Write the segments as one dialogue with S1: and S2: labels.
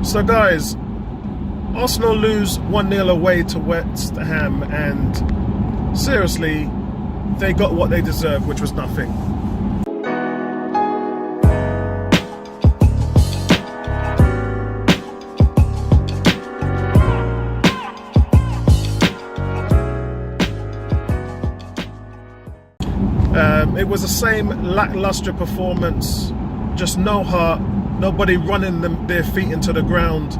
S1: So guys, Arsenal lose 1-0 away to West Ham, and seriously, they got what they deserved, which was nothing. It was the same lackluster performance, just no heart, nobody running their feet into the ground,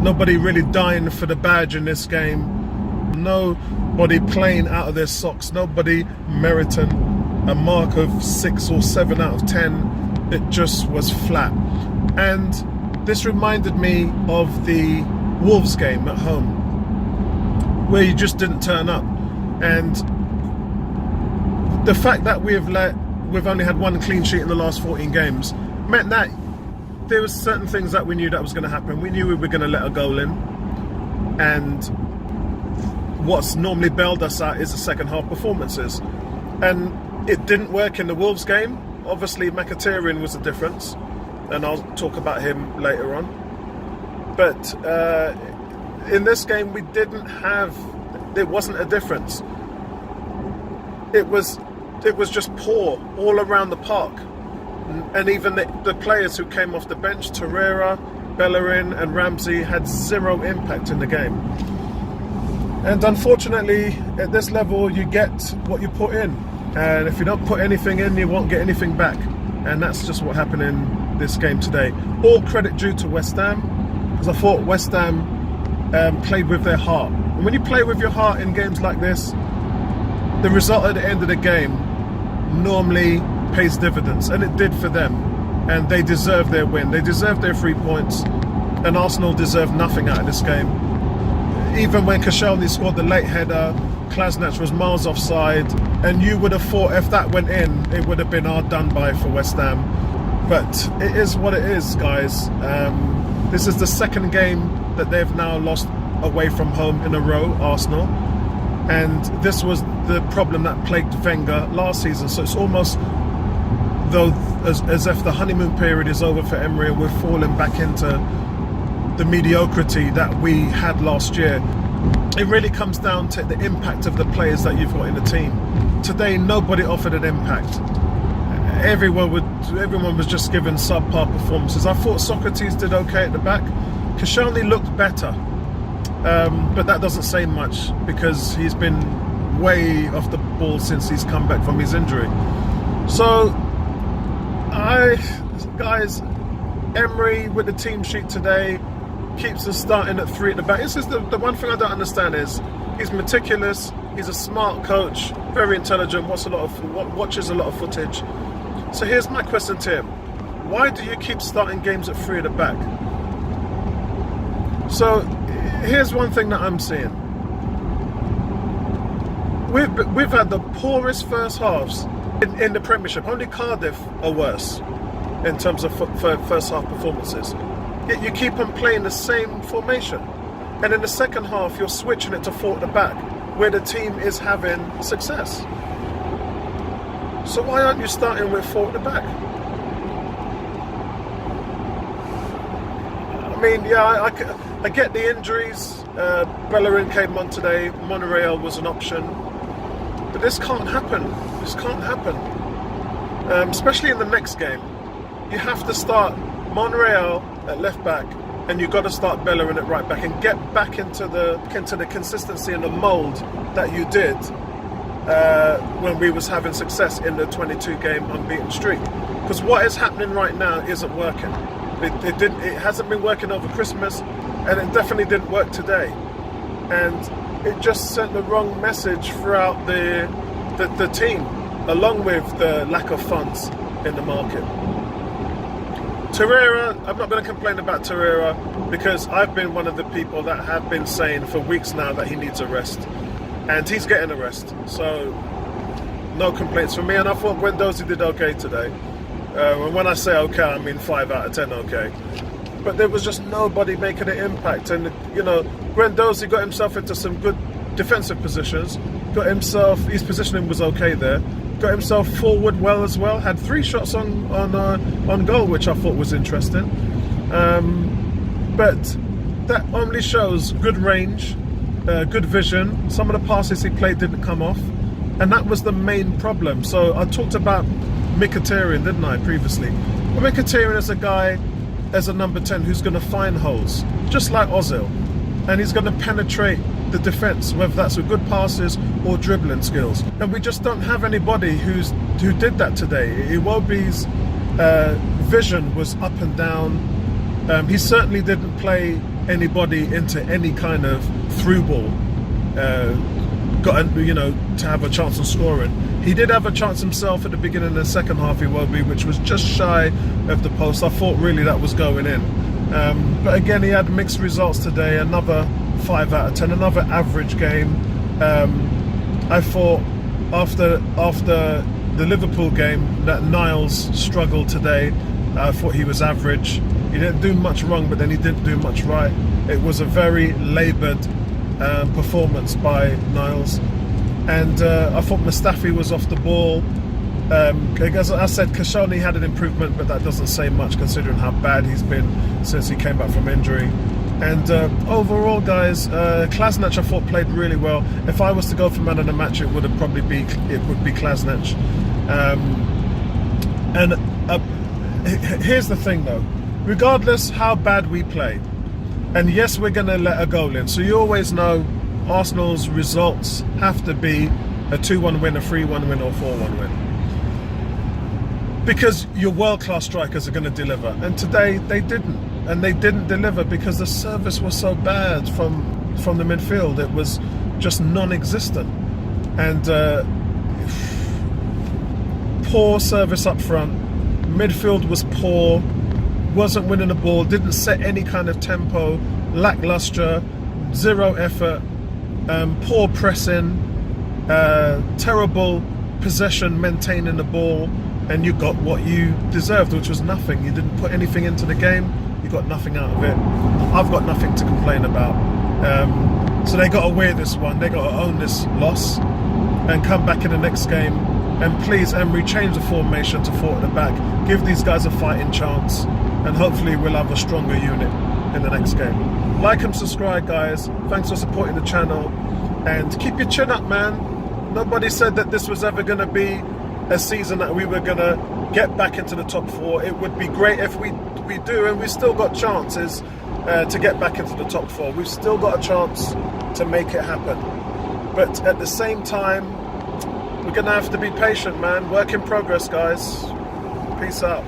S1: nobody really dying for the badge in this game, nobody playing out of their socks, nobody meriting a mark of 6 or 7 out of 10. It just was flat. And this reminded me of the Wolves game at home, where you just didn't turn up. And the fact that we've only had 1 clean sheet in the last 14 games meant that there was certain things that we knew that was going to happen. We knew we were going to let a goal in, and what's normally bailed us out is the second half performances, and it didn't work in the Wolves game. Obviously Mkhitaryan was the difference, and I'll talk about him later on, but in this game there wasn't a difference. It was just poor all around the park. And even the players who came off the bench, Torreira, Bellerin and Ramsey, had zero impact in the game. And unfortunately, at this level, you get what you put in. And if you don't put anything in, you won't get anything back. And that's just what happened in this game today. All credit due to West Ham, because I thought West Ham played with their heart. And when you play with your heart in games like this, the result at the end of the game normally pays dividends, and it did for them, and they deserved their win. They deserved their 3 points, and Arsenal deserved nothing out of this game. Even when Koscielny scored the late header, Klasnach was miles offside, and you would have thought if that went in, it would have been our done by for West Ham. But it is what it is, guys. This is the second game that they've now lost away from home in a row, Arsenal. And this was the problem that plagued Wenger last season. So it's almost though as if the honeymoon period is over for Emery and we're falling back into the mediocrity that we had last year. It really comes down to the impact of the players that you've got in the team. Today, nobody offered an impact. Everyone was just given subpar performances. I thought Socrates did okay at the back. Koscielny looked better. But that doesn't say much, because he's been way off the ball since he's come back from his injury. So, guys, Emery with the team sheet today keeps us starting at 3 at the back. This is the one thing I don't understand is he's meticulous, he's a smart coach, very intelligent, watches a lot of footage. So here's my question to him: why do you keep starting games at 3 at the back? So here's one thing that I'm seeing. We've had the poorest first halves in the Premiership. Only Cardiff are worse in terms of first half performances. Yet you keep on playing the same formation. And in the second half, you're switching it to 4 at the back, where the team is having success. So why aren't you starting with 4 at the back? I mean, yeah, I get the injuries. Bellerin came on today. Monreal was an option. But this can't happen. This can't happen. Especially in the next game. You have to start Monreal at left back, and you've got to start Bellerin at right back and get back into the consistency and the mould that you did when we was having success in the 22-game unbeaten streak. Because what is happening right now isn't working. It hasn't been working over Christmas, and it definitely didn't work today. And it just sent the wrong message throughout the team, along with the lack of funds in the market. Torreira, I'm not going to complain about Torreira, because I've been one of the people that have been saying for weeks now that he needs a rest. And he's getting a rest. So, no complaints from me. And I thought Guendouzi did okay today. And when I say okay, I mean 5 out of 10 okay. But there was just nobody making an impact. And, you know, Guendouzi got himself into some good defensive positions. His positioning was okay there. Got himself forward well as well. Had 3 shots on goal, which I thought was interesting. But that only shows good range, good vision. Some of the passes he played didn't come off, and that was the main problem. So I talked about Mkhitaryan, didn't I, previously? Well, Mkhitaryan is a guy, as a number 10, who's going to find holes, just like Ozil, and he's going to penetrate the defence, whether that's with good passes or dribbling skills. And we just don't have anybody who did that today. Iwobi's vision was up and down. He certainly didn't play anybody into any kind of through ball, to have a chance of scoring. He did have a chance himself at the beginning of the second half, Iwobi, which was just shy of the post. I thought really that was going in. But again, he had mixed results today. Another 5 out of 10, another average game. I thought after the Liverpool game that Niles struggled today. I thought he was average. He didn't do much wrong, but then he didn't do much right. It was a very laboured performance by Niles. And I thought Mustafi was off the ball. As I said, Kashani had an improvement, but that doesn't say much considering how bad he's been since he came back from injury. And overall, guys, Klasnach I thought played really well. If I was to go for man of the match, it would be Klasnach. Here's the thing, though. Regardless how bad we play, and yes, we're going to let a goal in. So you always know Arsenal's results have to be a 2-1 win, a 3-1 win, or 4-1 win. Because your world-class strikers are going to deliver. And today they didn't. And they didn't deliver because the service was so bad from the midfield. It was just non-existent. And poor service up front. Midfield was poor. Wasn't winning the ball. Didn't set any kind of tempo. Lackluster. Zero effort. Poor pressing. Terrible possession, maintaining the ball. And you got what you deserved, which was nothing. You didn't put anything into the game. You got nothing out of it. I've got nothing to complain about. So they got to wear this one. They got to own this loss and come back in the next game. And please, Emery, change the formation to 4 at the back. Give these guys a fighting chance. And hopefully we'll have a stronger unit in the next game. Like and subscribe, guys. Thanks for supporting the channel. And keep your chin up, man. Nobody said that this was ever going to be a season that we were going to get back into the top 4. It would be great if we do, and we've still got chances to get back into the top 4. We've still got a chance to make it happen. But at the same time, we're going to have to be patient, man. Work in progress, guys. Peace out.